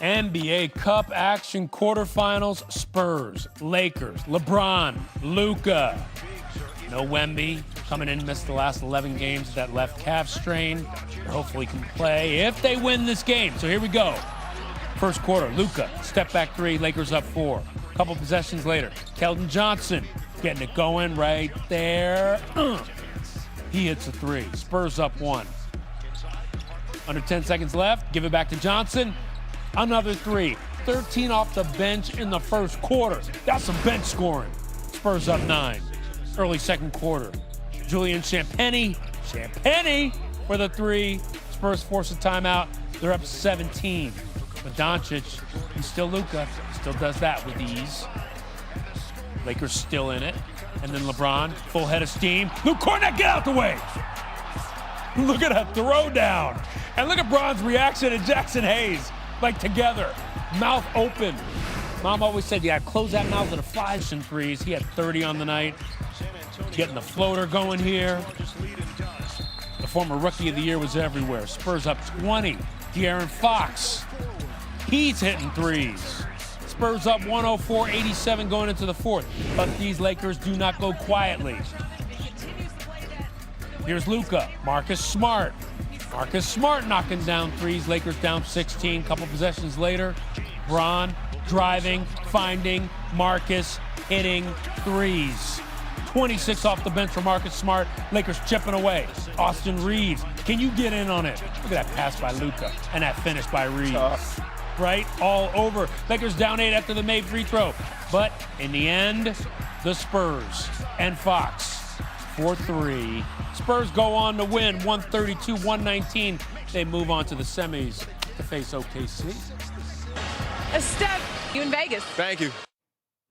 NBA Cup action quarterfinals, Spurs, Lakers, LeBron, Luka. No Wemby, coming in, missed the last 11 games with that left calf strain. Hopefully can play if they win this game. So here we go. First quarter, Luka, step back three, Lakers up 4. Couple possessions later, Keldon Johnson getting it going right there. He hits a 3. Spurs up 1. Under 10 seconds left, give it back to Johnson. Another 3. 13 off the bench in the first quarter. That's some bench scoring. Spurs up 9. Early second quarter. Julian Champagnie for the 3. Spurs force a timeout. They're up 17. But Doncic, he's still Luka, still does that with ease. Lakers still in it. And then LeBron, full head of steam. Luke Cornett, get out the way! Look at that throw down. And look at Bron's reaction to Jackson Hayes. Like together, mouth open. Mom always said you gotta close that mouth with a 5 and 3s. He had 30 on the night. Getting the floater going here. The former Rookie of the Year was everywhere. Spurs up 20. De'Aaron Fox. He's hitting 3s. Spurs up 104-87 going into the 4th. But these Lakers do not go quietly. Here's Luka. Marcus Smart knocking down 3s. Lakers down 16. Couple possessions later. Bron driving, finding, Marcus hitting 3s. 26 off the bench for Marcus Smart. Lakers chipping away. Austin Reeves, can you get in on it? Look at that pass by Luka and that finish by Reeves. Right, all over. Lakers down 8 after the made free throw. But in the end, the Spurs and Fox 4-3. Spurs go on to win 132-119. They move on to the semis to face OKC. Steph, you in Vegas. Thank you.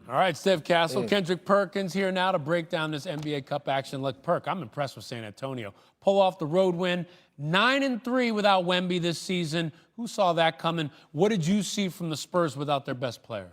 All right, Stephon Castle, Kendick Perkins here now to break down this NBA Cup action. Look, Perk, I'm impressed with San Antonio. Pull off the road win, 9-3 without Wemby this season. Who saw that coming? What did you see from the Spurs without their best player?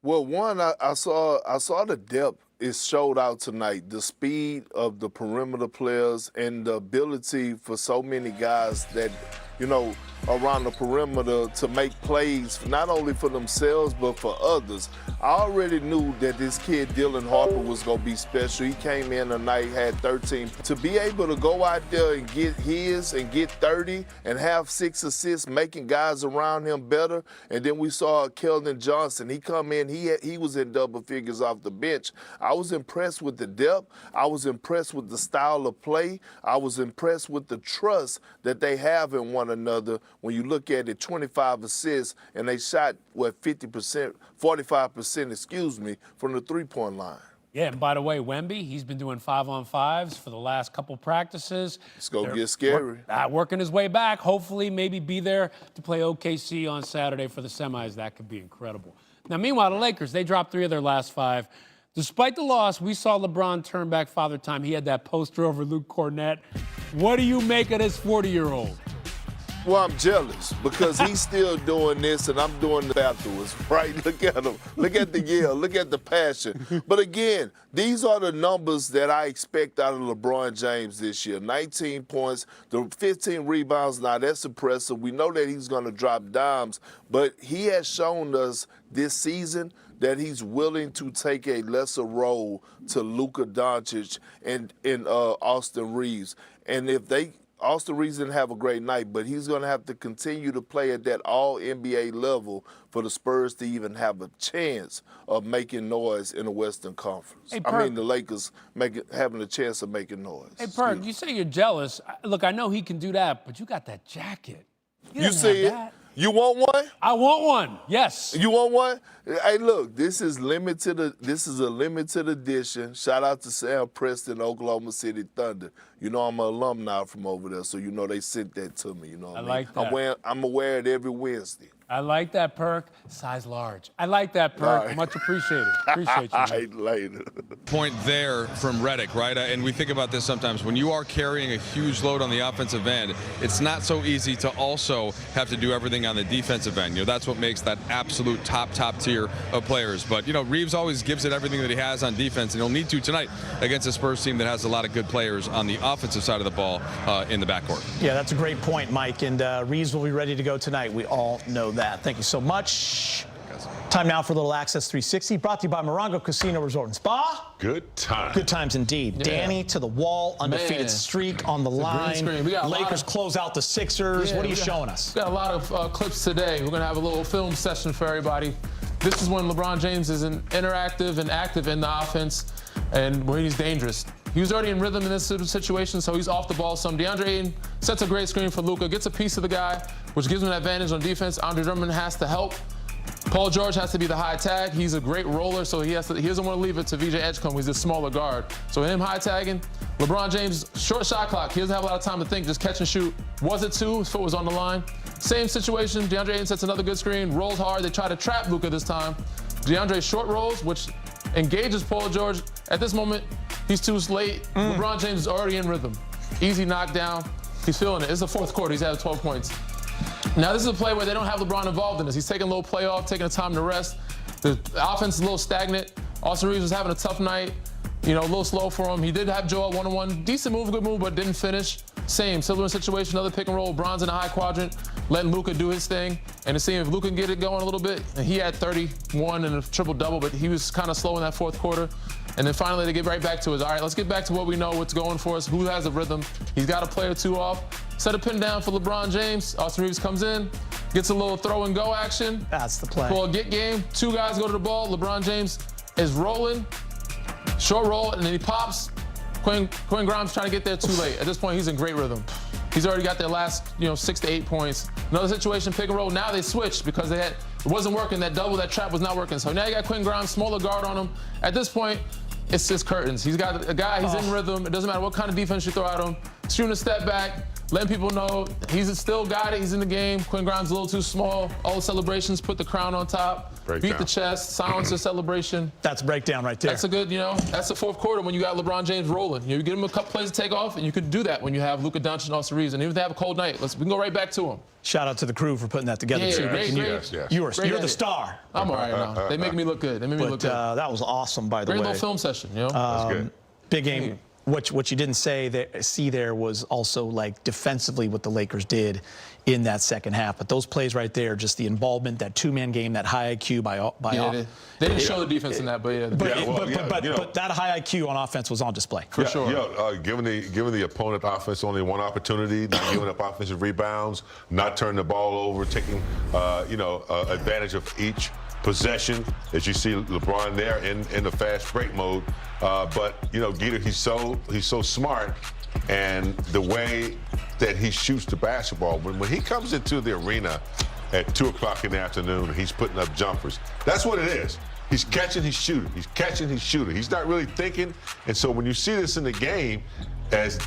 Well, one, I saw the depth it showed out tonight, the speed of the perimeter players and the ability for so many guys that, you know, around the perimeter to make plays, not only for themselves, but for others. I already knew that this kid, Dylan Harper, was going to be special. He came in tonight, had 13. To be able to go out there and get his and get 30 and have 6 assists, making guys around him better. And then we saw Keldon Johnson. He come in, he was in double figures off the bench. I was impressed with the depth. I was impressed with the style of play. I was impressed with the trust that they have in one another. When you look at it, 25 assists, and they shot, 45%, excuse me, from the three-point line. Yeah, and by the way, Wemby, he's been doing 5-on-5s for the last couple practices. It's going to get scary. Working his way back. Hopefully, maybe be there to play OKC on Saturday for the semis. That could be incredible. Now, meanwhile, the Lakers, they dropped 3 of their last 5. Despite the loss, we saw LeBron turn back Father Time. He had that poster over Luke Cornett. What do you make of this 40-year-old? Well, I'm jealous because he's still doing this and I'm doing it afterwards, right? Look at him. Look at the yell. Look at the passion. But again, these are the numbers that I expect out of LeBron James this year. 19 points, the 15 rebounds. Now, that's impressive. We know that he's going to drop dimes, but he has shown us this season that he's willing to take a lesser role to Luka Doncic and Austin Reeves. And if Austin Reeves didn't have a great night, but he's going to have to continue to play at that all-NBA level for the Spurs to even have a chance of making noise in the Western Conference. Hey, I mean, the Lakers having a chance of making noise. Hey, Perk, you say you're jealous. Look, I know he can do that, but you got that jacket. You see it? You want one? I want one. Yes. You want one? Hey, look, this is a limited edition. Shout out to Sam Preston, Oklahoma City Thunder. You know I'm an alumni from over there, so you know they sent that to me. You know what I mean? like that. I'm aware it every Wednesday. I like that, Perk. Size large. I like that, Perk. Right. Much appreciated. Appreciate you. All right, later. Point there from Redick, right? And we think about this sometimes. When you are carrying a huge load on the offensive end, it's not so easy to also have to do everything on the defensive end. You know, that's what makes that absolute top tier of players. But, you know, Reeves always gives it everything that he has on defense, and he'll need to tonight against a Spurs team that has a lot of good players on the offensive side of the ball in the backcourt. Yeah, that's a great point, Mike. And Reeves will be ready to go tonight. We all know that. that. Thank you so much. Time now for a little Access 360, brought to you by Morongo Casino Resort and Spa. Good times. Good times indeed. Yeah. Danny to the wall, undefeated Man. streak on the line. Lakers close out the Sixers. What are you showing us? We got a lot of clips today. We're going to have a little film session for everybody. This is when LeBron James is interactive and active in the offense, and where he's dangerous. He was already in rhythm in this situation, so he's off the ball some. DeAndre Ayton sets a great screen for Luka, gets a piece of the guy, which gives him an advantage on defense. Andre Drummond has to help. Paul George has to be the high tag. He's a great roller, so he doesn't want to leave it to VJ Edgecombe. He's a smaller guard. So him high tagging. LeBron James, short shot clock. He doesn't have a lot of time to think, just catch and shoot. Was it two? His foot was on the line. Same situation. DeAndre Ayton sets another good screen, rolls hard. They try to trap Luka this time. DeAndre short rolls, which engages Paul George. At this moment, he's too late. LeBron James is already in rhythm. Easy knockdown. He's feeling it. It's the fourth quarter. He's had 12 points. Now, this is a play where they don't have LeBron involved in this. He's taking a little play off, taking the time to rest. The offense is a little stagnant. Austin Reeves was having a tough night. You know, a little slow for him. He did have Joel one-on-one. Decent move, good move, but didn't finish. Same, similar situation, another pick and roll. Bron's in the high quadrant, letting Luka do his thing. And to see if Luka can get it going a little bit. And he had 31 and a triple-double, but he was kind of slow in that fourth quarter. And then finally, they get right back to it. All right, let's get back to what we know, what's going for us, who has a rhythm. He's got a play or two off. Set a pin down for LeBron James. Austin Reeves comes in, gets a little throw-and-go action. That's the play. Ball get game. Two guys go to the ball. LeBron James is rolling. Short roll, and then he pops. Quinn Grimes trying to get there too late. At this point, he's in great rhythm. He's already got their last, 6 to 8 points. Another situation, pick and roll. Now they switched because it wasn't working. That double, that trap was not working. So now you got Quinn Grimes, smaller guard on him. At this point, it's just curtains. He's got a guy, he's in rhythm. It doesn't matter what kind of defense you throw at him. Shooting a step back, letting people know he's still got it. He's in the game. Quinn Grimes a little too small. All the celebrations, put the crown on top. Beat the chest, silence the celebration. That's a breakdown right there. That's a good, that's the fourth quarter when you got LeBron James rolling. You give him a couple plays to take off, and you could do that when you have Luka Doncic and Austin Reeves. And even if they have a cold night, we can go right back to him. Shout out to the crew for putting that together, too. Great. You're the star. I'm all right now. They make me look good. That was awesome, by the way. Great little film session, That's good. Big game. What you didn't see there was also, like, defensively what the Lakers did in that second half. But those plays right there, just the involvement, that two-man game, that high IQ by all. They didn't show the defense in that, but But that high IQ on offense was on display. For sure. Giving the opponent offense only one opportunity, not giving up offensive rebounds, not turning the ball over, taking advantage of each possession, as you see LeBron there in the fast break mode. But Geter, he's so smart, and the way that he shoots the basketball, when he comes into the arena at 2 o'clock in the afternoon and he's putting up jumpers, that's what it is. He's catching, he's shooting. He's catching, he's shooting. He's not really thinking. And so when you see this in the game, as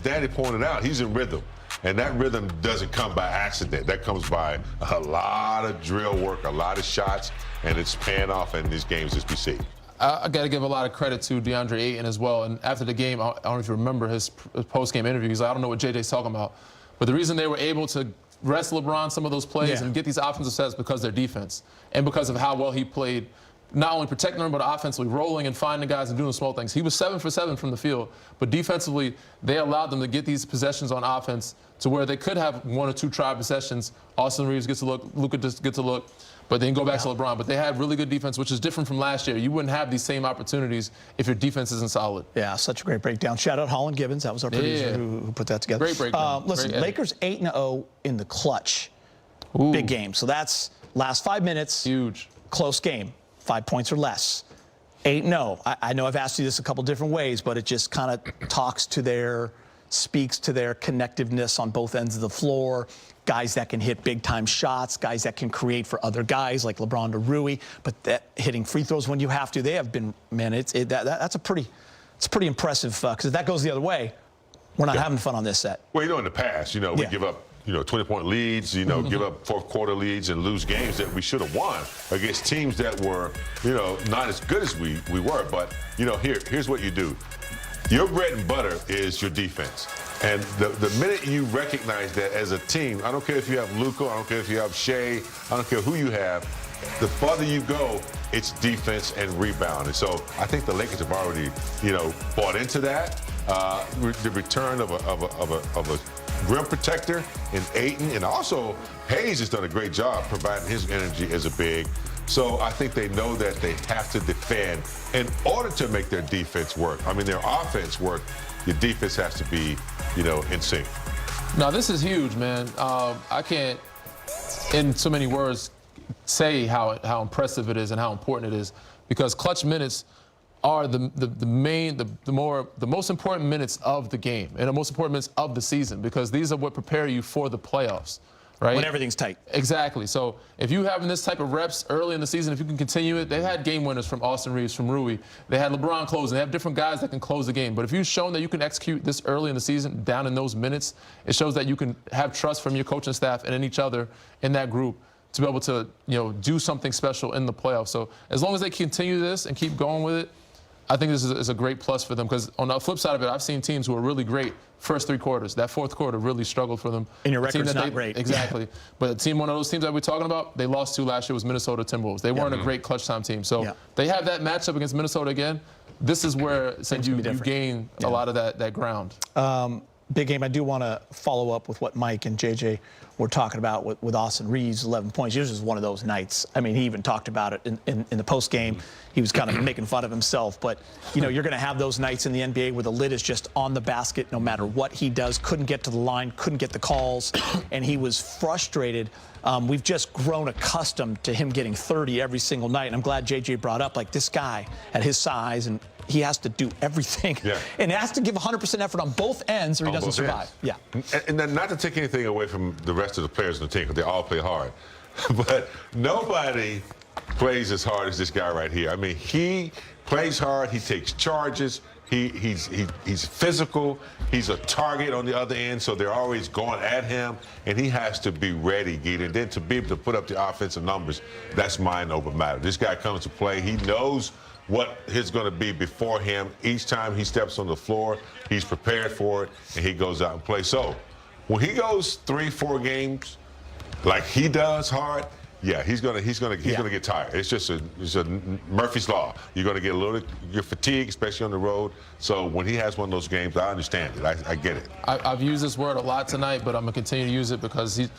Danny pointed out, he's in rhythm. And that rhythm doesn't come by accident. That comes by a lot of drill work, a lot of shots, and it's paying off in these games as we see. I got to give a lot of credit to DeAndre Ayton as well. And after the game, I don't know if you remember his post-game interview. He's like, I don't know what JJ's talking about. But the reason they were able to rest LeBron some of those plays and get these offensive sets because of their defense and because of how well he played, not only protecting them, but offensively rolling and finding guys and doing small things. He was 7 for 7 from the field, but defensively, they allowed them to get these possessions on offense to where they could have 1 or 2 try possessions. Austin Reeves gets a look, Luka just gets a look, but then go back to LeBron. But they had really good defense, which is different from last year. You wouldn't have these same opportunities if your defense isn't solid. Yeah, such a great breakdown. Shout out Holland Gibbons. That was our producer who put that together. Great breakdown. Listen, Lakers 8-0 in the clutch. Ooh. Big game. So that's last 5 minutes. Huge. Close game. 5 points or less. 8-0. I know I've asked you this a couple different ways, but it just kind of speaks to their connectiveness on both ends of the floor. Guys that can hit big-time shots, guys that can create for other guys like LeBron to Rui, but that hitting free throws when you have to. They have been, man, that's a pretty impressive, because if that goes the other way, we're not having fun on this set. Well, in the past, we give up 20-point leads, give up fourth-quarter leads and lose games that we should have won against teams that were, not as good as we were. But, here's what you do. Your bread and butter is your defense. And the minute you recognize that as a team, I don't care if you have Luka, I don't care if you have Shea, I don't care who you have, the farther you go, it's defense and rebound. And so I think the Lakers have already, bought into that. The return of a rim protector in Ayton, and also Hayes has done a great job providing his energy as a big. So I think they know that they have to defend in order to make their defense work. I mean, their offense work, your defense has to be, in sync. Now, this is huge, man. I can't, in so many words, say how impressive it is and how important it is, because clutch minutes are the most important minutes of the game and the most important minutes of the season, because these are what prepare you for the playoffs, right? When everything's tight. Exactly. So if you having this type of reps early in the season, if you can continue it, they've had game winners from Austin Reeves, from Rui. They had LeBron closing. They have different guys that can close the game. But if you've shown that you can execute this early in the season, down in those minutes, it shows that you can have trust from your coaching staff and in each other in that group to be able to, do something special in the playoffs. So as long as they continue this and keep going with it, I think this is a great plus for them, because on the flip side of it, I've seen teams who are really great first three quarters. That fourth quarter really struggled for them. And your record's not great. Exactly. But a team, one of those teams that we're talking about, they lost to last year was Minnesota Timberwolves. They weren't a great clutch time team. So they have that matchup against Minnesota again. This is where you gain a lot of that ground. Big game. I do want to follow up with what Mike and JJ were talking about with Austin Reeves, 11 points. This is one of those nights. I mean, he even talked about it in the post game. He was kind of making fun of himself. But, you're going to have those nights in the NBA where the lid is just on the basket no matter what he does. Couldn't get to the line, couldn't get the calls, and he was frustrated. We've just grown accustomed to him getting 30 every single night. And I'm glad JJ brought up, like, this guy at his size, and he has to do everything. Yeah. And he has to give 100% effort on both ends or he doesn't survive. Yeah. And then not to take anything away from the rest of the players on the team, because they all play hard. But nobody plays as hard as this guy right here. I mean, he plays hard. He takes charges. He's physical. He's a target on the other end, so they're always going at him, and he has to be ready, Gita. And then to be able to put up the offensive numbers, that's mind over matter. This guy comes to play. He knows what is going to be before him. Each time he steps on the floor, he's prepared for it, and he goes out and plays. So when he goes 3-4 games like he does hard, yeah, he's gonna get tired. It's just a Murphy's Law. You're gonna get you're fatigued, especially on the road. So when he has one of those games, I understand it. I get it. I've used this word a lot tonight, but I'm gonna continue to use it because he's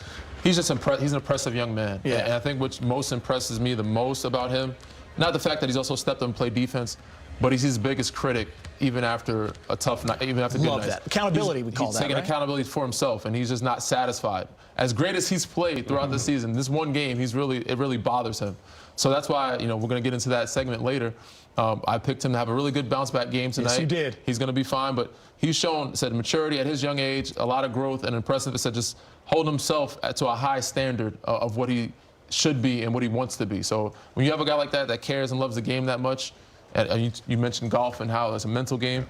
just he's an impressive young man. Yeah. And I think what most impresses me the most about him, not the fact that he's also stepped up and played defense, but he's his biggest critic even after a tough night, even after good nights. Love that. Accountability, we call that, He's taking accountability for himself, and he's just not satisfied. As great as he's played throughout the season, this one game, it really bothers him. So that's why, we're going to get into that segment later. I picked him to have a really good bounce-back game tonight. Yes, you did. He's going to be fine, but he's shown, maturity at his young age, a lot of growth, and impressive. Just hold himself to a high standard of what he should be and what he wants to be. So when you have a guy like that cares and loves the game that much, and you mentioned golf and how it's a mental game,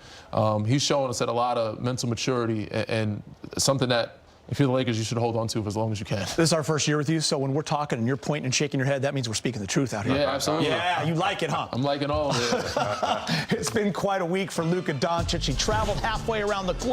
he's shown us a lot of mental maturity and something that, if you're the Lakers, you should hold on to for as long as you can. This is our first year with you, so when we're talking and you're pointing and shaking your head, that means we're speaking the truth out here. Yeah, absolutely. Yeah, you like it, huh? I'm liking all of it. It's been quite a week for Luka Doncic. He traveled halfway around the globe.